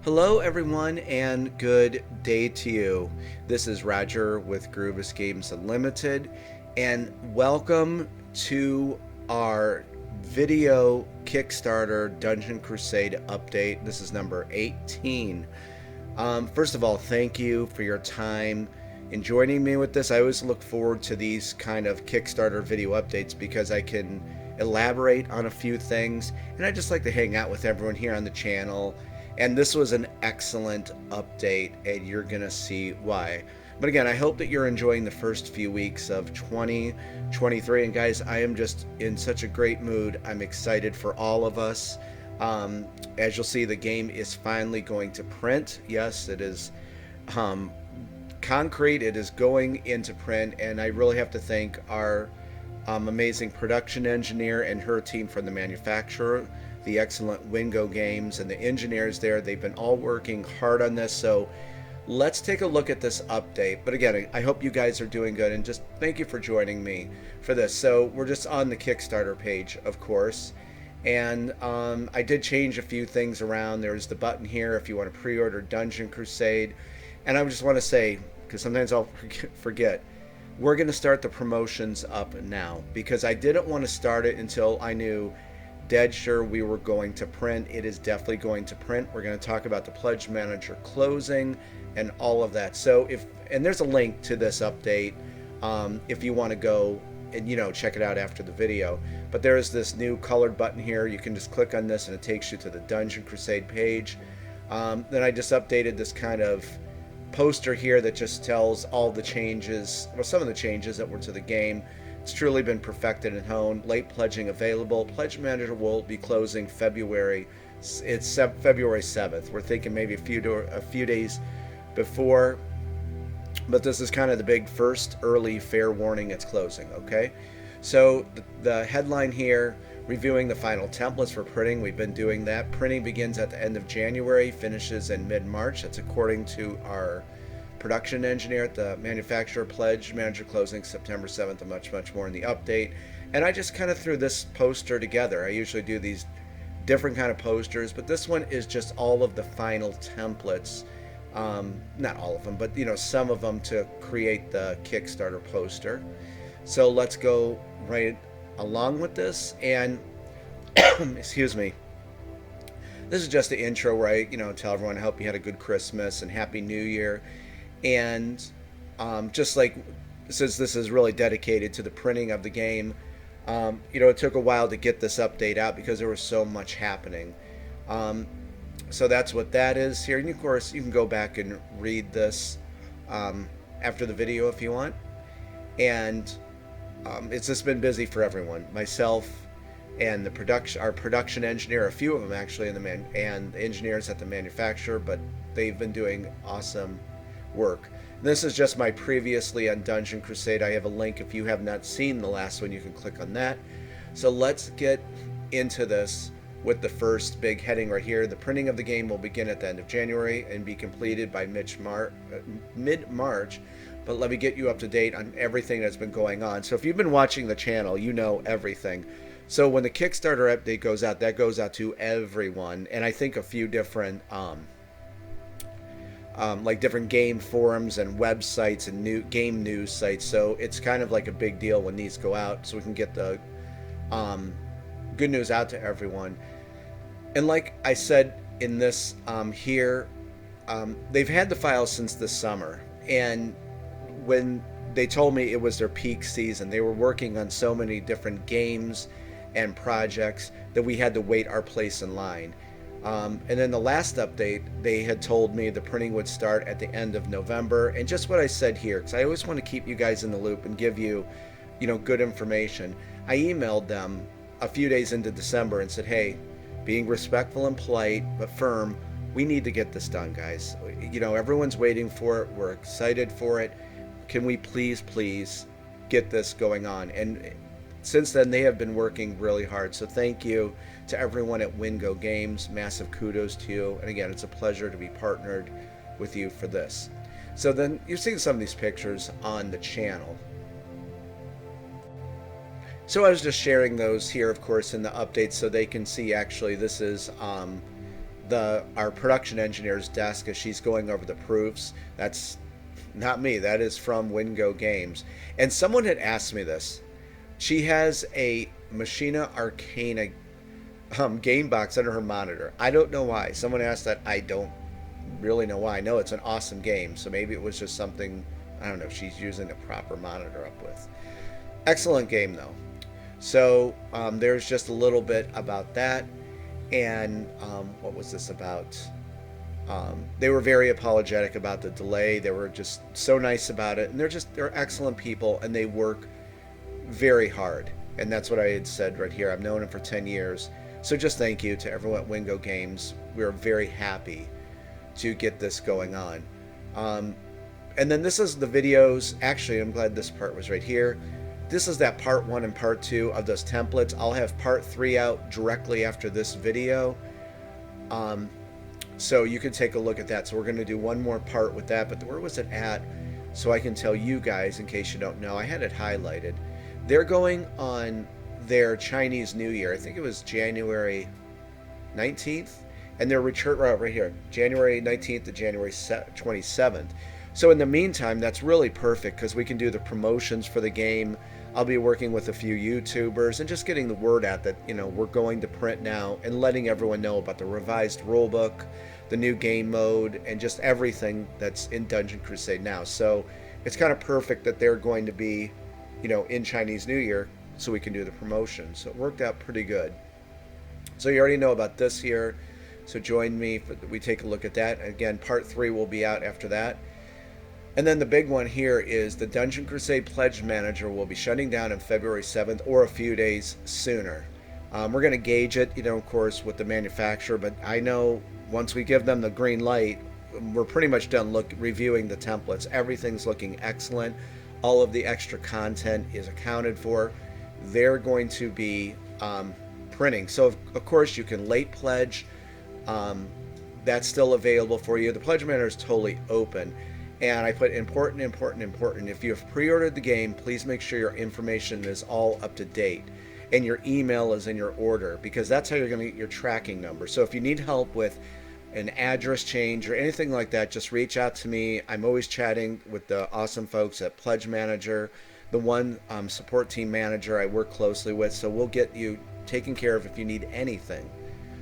Hello, everyone, and good day to you. This is Roger with Groovis Games Unlimited, and welcome to our video Kickstarter Dungeon Crusade update. This is number 18. First of all, thank you for your time in joining me with this. I always look forward to these kind of Kickstarter video updates because I can elaborate on a few things, and I just like to hang out with everyone here on the channel. And this was an excellent update, and you're going to see why. But again, I hope that you're enjoying the first few weeks of 2023. And guys, I am just in such a great mood. I'm excited for all of us. As you'll see, the game is finally going to print. Yes, it is concrete. It is going into print, and I really have to thank our amazing production engineer and her team from the manufacturer, the excellent Wingo Games, and the engineers there. They've been all working hard on this. So let's take a look at this update. But again, I hope you guys are doing good, and just thank you for joining me for this. So we're just on the Kickstarter page, of course, and I did change a few things around. There's the button here if you want to pre-order Dungeon Crusade. And I just want to say, because sometimes I'll forget, we're going to start the promotions up now, because I didn't want to start it until I knew dead sure we were going to print. It is definitely going to print. We're going to talk about the Pledge Manager closing and all of that. So and there's a link to this update if you want to go and check it out after the video. But there is this new colored button here. You can just click on this and it takes you to the Dungeon Crusade page. Then I just updated this kind of poster here that just tells all the changes, well, some of the changes that were to the game. It's truly been perfected and honed. Late pledging available. Pledge Manager will be closing February. It's February 7th. We're thinking maybe a few days before, but this is kind of the big first early fair warning. It's closing. Okay, so the headline here: reviewing the final templates for printing. We've been doing that. Printing begins at the end of January, finishes in mid-March. That's according to our production engineer at the manufacturer. Pledge Manager closing September 7th, and much more in the update. And I just kind of threw this poster together. I usually do these different kind of posters, but this one is just all of the final templates, not all of them, but some of them, to create the Kickstarter poster. So let's go right along with this. And excuse me, this is just the intro where I tell everyone I hope you had a good Christmas and Happy New Year. And just like, since this is really dedicated to the printing of the game, it took a while to get this update out because there was so much happening. So that's what that is here. And of course, you can go back and read this after the video if you want. And it's just been busy for everyone, myself and our production engineer, a few of them actually, and the engineers at the manufacturer. But they've been doing awesome work. This is just my previously on Dungeon Crusade. I have a link. If you have not seen the last one, you can click on that. So let's get into this with the first big heading right here. The printing of the game will begin at the end of January and be completed by mid-March. But let me get you up to date on everything that's been going on. So if you've been watching the channel, you know everything. So when the Kickstarter update goes out, that goes out to everyone, and I think a few different like different game forums and websites and new game news sites. So it's kind of like a big deal when these go out, so we can get the good news out to everyone. And like I said in this here, they've had the files since the summer, and when they told me it was their peak season, they were working on so many different games and projects that we had to wait our place in line. And then the last update, they had told me the printing would start at the end of November. And just what I said here, because I always want to keep you guys in the loop and give you, good information. I emailed them a few days into December and said, hey, being respectful and polite but firm, we need to get this done, guys. Everyone's waiting for it. We're excited for it. Can we please get this going on? And since then, they have been working really hard. So thank you to everyone at Wingo Games. Massive kudos to you. And again, it's a pleasure to be partnered with you for this. So then you're seeing some of these pictures on the channel. So I was just sharing those here, of course, in the updates so they can see actually this is our production engineer's desk as she's going over the proofs. That's not me. That is from Wingo Games. And someone had asked me this. She has a Machina Arcana game box under her monitor. I don't know why. Someone asked that. I don't really know why. I know it's an awesome game, so maybe it was just something, I don't know, she's using a proper monitor up with. Excellent game, though. So there's just a little bit about that. And what was this about? They were very apologetic about the delay. They were just so nice about it. And they're excellent people, and they work very hard. And that's what I had said right here. I've known them for 10 years. So just thank you to everyone at Wingo Games. We're very happy to get this going on. And then this is the videos. Actually, I'm glad this part was right here. This is that part 1 and part 2 of those templates. I'll have part 3 out directly after this video. So you can take a look at that. So we're going to do one more part with that. But where was it at? So I can tell you guys, in case you don't know. I had it highlighted. They're going on their Chinese New Year. I think it was January 19th. And their return right here, January 19th to January 27th. So in the meantime, that's really perfect because we can do the promotions for the game. I'll be working with a few YouTubers and just getting the word out that, you know, we're going to print now and letting everyone know about the revised rulebook, the new game mode, and just everything that's in Dungeon Crusade now. So it's kind of perfect that they're going to be, you know, in Chinese New Year so we can do the promotion. So it worked out pretty good. So you already know about this here. So join me, we take a look at that. Again, part 3 will be out after that. And then the big one here is the Dungeon Crusade Pledge Manager will be shutting down on February 7th or a few days sooner. We're going to gauge it, you know, of course, with the manufacturer, but I know once we give them the green light, we're pretty much done reviewing the templates. Everything's looking excellent. All of the extra content is accounted for. They're going to be printing. So, of course, you can late pledge. That's still available for you. The Pledge Manager is totally open. And I put important. If you have pre-ordered the game, please make sure your information is all up to date and your email is in your order, because that's how you're going to get your tracking number. So if you need help with an address change or anything like that, just reach out to me. I'm always chatting with the awesome folks at Pledge Manager, the one support team manager I work closely with. So we'll get you taken care of if you need anything.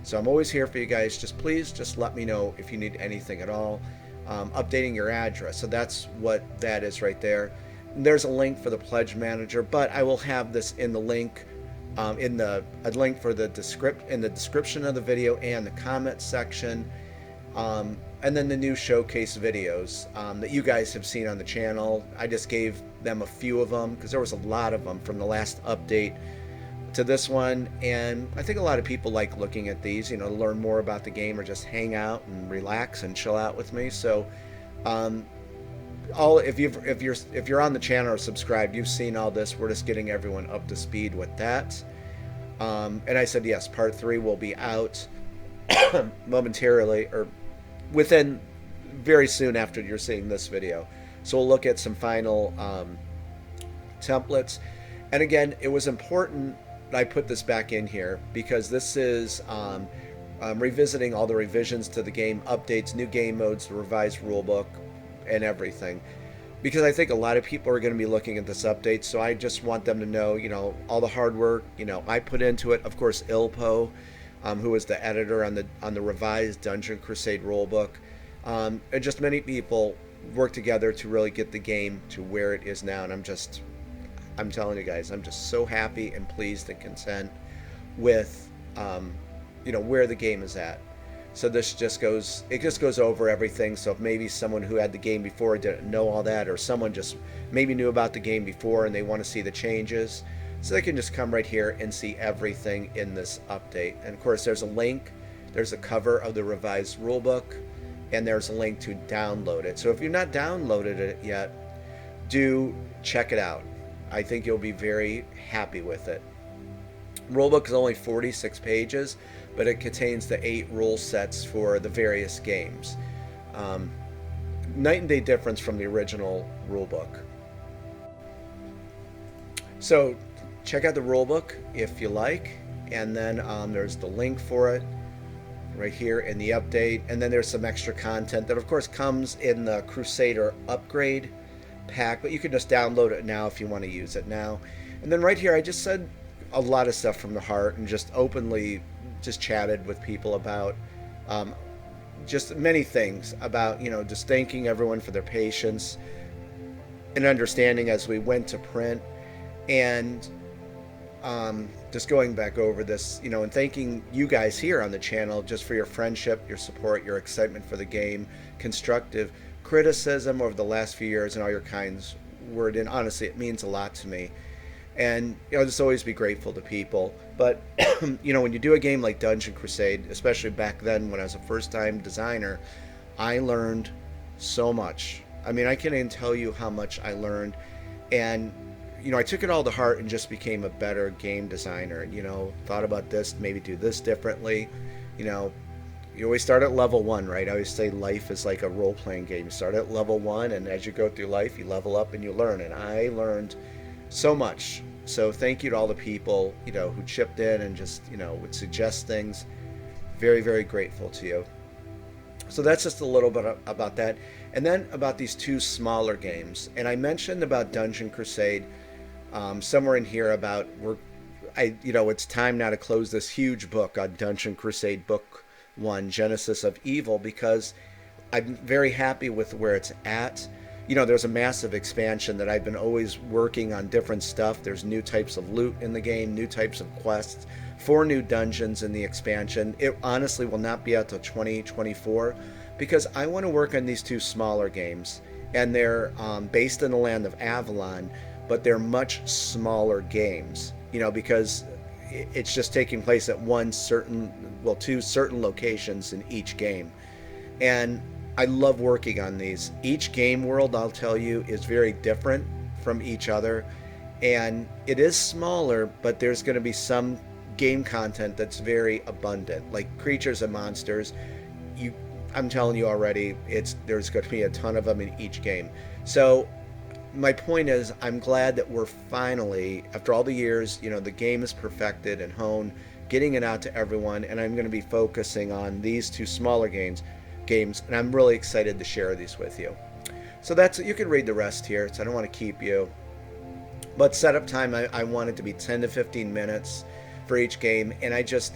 So I'm always here for you guys. Please let me know if you need anything at all. Updating your address. So that's what that is right there. There's a link for the Pledge Manager, but I will have this in the link, a link for the description of the video and the comment section, and then the new showcase videos that you guys have seen on the channel. I just gave them a few of them because there was a lot of them from the last update to this one, and I think a lot of people like looking at these, you know, to learn more about the game or just hang out and relax and chill out with me. So if you're on the channel or subscribed, you've seen all this. We're just getting everyone up to speed with that. And I said yes, part 3 will be out momentarily, or within very soon after you're seeing this video. So we'll look at some final templates. And again, it was important I put this back in here because this is revisiting all the revisions to the game, updates, new game modes, the revised rulebook, and everything. Because I think a lot of people are going to be looking at this update, so I just want them to know, you know, all the hard work, you know, I put into it. Of course, Ilpo, who was the editor on the revised Dungeon Crusade rulebook, and just many people work together to really get the game to where it is now. And I'm telling you guys, I'm just so happy and pleased and content with, you know, where the game is at. So it just goes over everything. So if maybe someone who had the game before didn't know all that, or someone just maybe knew about the game before and they want to see the changes, so they can just come right here and see everything in this update. And of course, there's a link, there's a cover of the revised rulebook, and there's a link to download it. So if you've not downloaded it yet, do check it out. I think you'll be very happy with it. Rulebook is only 46 pages, but it contains the 8 rule sets for the various games. Night and day difference from the original rulebook. So check out the rulebook if you like, and then there's the link for it right here in the update. And then there's some extra content that of course comes in the Crusader upgrade pack, but you can just download it now if you want to use it now. And then right here I just said a lot of stuff from the heart and just openly just chatted with people about just many things about, just thanking everyone for their patience and understanding as we went to print, and just going back over this, and thanking you guys here on the channel just for your friendship, your support, your excitement for the game, constructive criticism over the last few years, and all your kind word. And honestly, it means a lot to me. And I'll just always be grateful to people. But when you do a game like Dungeon Crusade, especially back then when I was a first-time designer, I learned so much. I mean, I can't even tell you how much I learned. And I took it all to heart and just became a better game designer. Thought about this, maybe do this differently. You always start at level 1, right? I always say life is like a role-playing game. You start at level 1, and as you go through life, you level up and you learn. And I learned so much. So thank you to all the people, who chipped in and just, would suggest things. Very, very grateful to you. So that's just a little bit about that. And then about these 2 smaller games. And I mentioned about Dungeon Crusade somewhere in here about it's time now to close this huge book on Dungeon Crusade Book 1, Genesis of Evil, because I'm very happy with where it's at. There's a massive expansion that I've been always working on different stuff. There's new types of loot in the game, new types of quests, 4 new dungeons in the expansion. It honestly will not be out till 2024 because I want to work on these 2 smaller games. And they're based in the land of Avalon, but they're much smaller games, because it's just taking place at 2 certain locations in each game. And I love working on these. Each game world, I'll tell you, is very different from each other. And it is smaller, but there's going to be some game content that's very abundant, like creatures and monsters. I'm telling you already, there's going to be a ton of them in each game. So my point is, I'm glad that we're finally, after all the years, the game is perfected and honed, getting it out to everyone, and I'm going to be focusing on these 2 smaller games, and I'm really excited to share these with you. So you can read the rest here, so I don't want to keep you. But setup time, I want it to be 10 to 15 minutes for each game, and I just,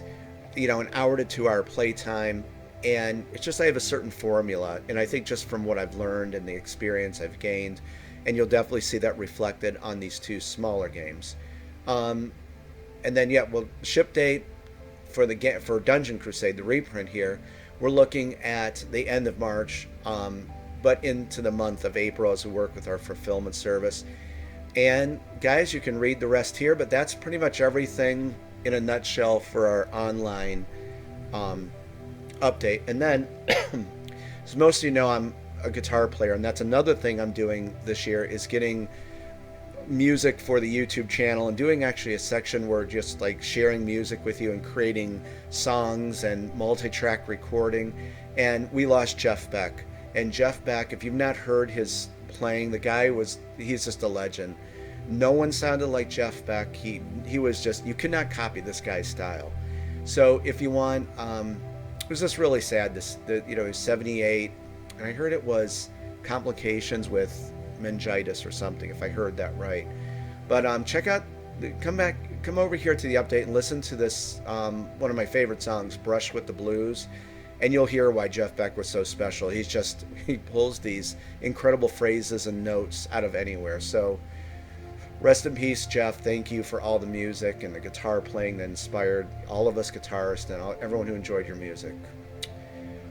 an hour to 2 hour play time, and it's just I have a certain formula, and I think just from what I've learned and the experience I've gained, and you'll definitely see that reflected on these 2 smaller games. And then, ship date for Dungeon Crusade, the reprint here, we're looking at the end of March, but into the month of April as we work with our fulfillment service. And guys, you can read the rest here, but that's pretty much everything in a nutshell for our online update. And then, as most of you know, I'm a guitar player, and that's another thing I'm doing this year, is getting music for the YouTube channel and doing actually a section where just like sharing music with you and creating songs and multi-track recording. And we lost Jeff Beck, and Jeff Beck, if you've not heard his playing, he's just a legend. No one sounded like Jeff Beck. He was just, you could not copy this guy's style. So if you want, it was just really sad, he's 78, and I heard it was complications with meningitis or something, if I heard that right. But come over here to the update and listen to this, one of my favorite songs, Brush with the Blues, and you'll hear why Jeff Beck was so special. He pulls these incredible phrases and notes out of anywhere. So rest in peace, Jeff. Thank you for all the music and the guitar playing that inspired all of us guitarists and everyone who enjoyed your music.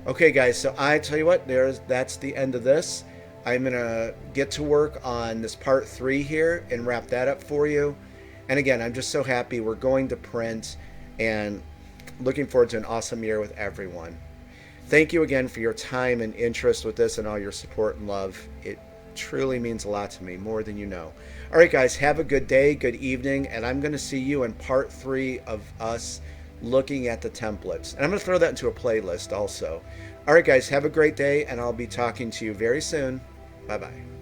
Okay guys, so I tell you what, that's the end of this. I'm going to get to work on this part 3 here and wrap that up for you. And again, I'm just so happy we're going to print and looking forward to an awesome year with everyone. Thank you again for your time and interest with this and all your support and love. It truly means a lot to me, more than you know. All right, guys, have a good day, good evening, and I'm going to see you in part 3 of us looking at the templates. And I'm going to throw that into a playlist also. All right, guys, have a great day, and I'll be talking to you very soon. Bye-bye.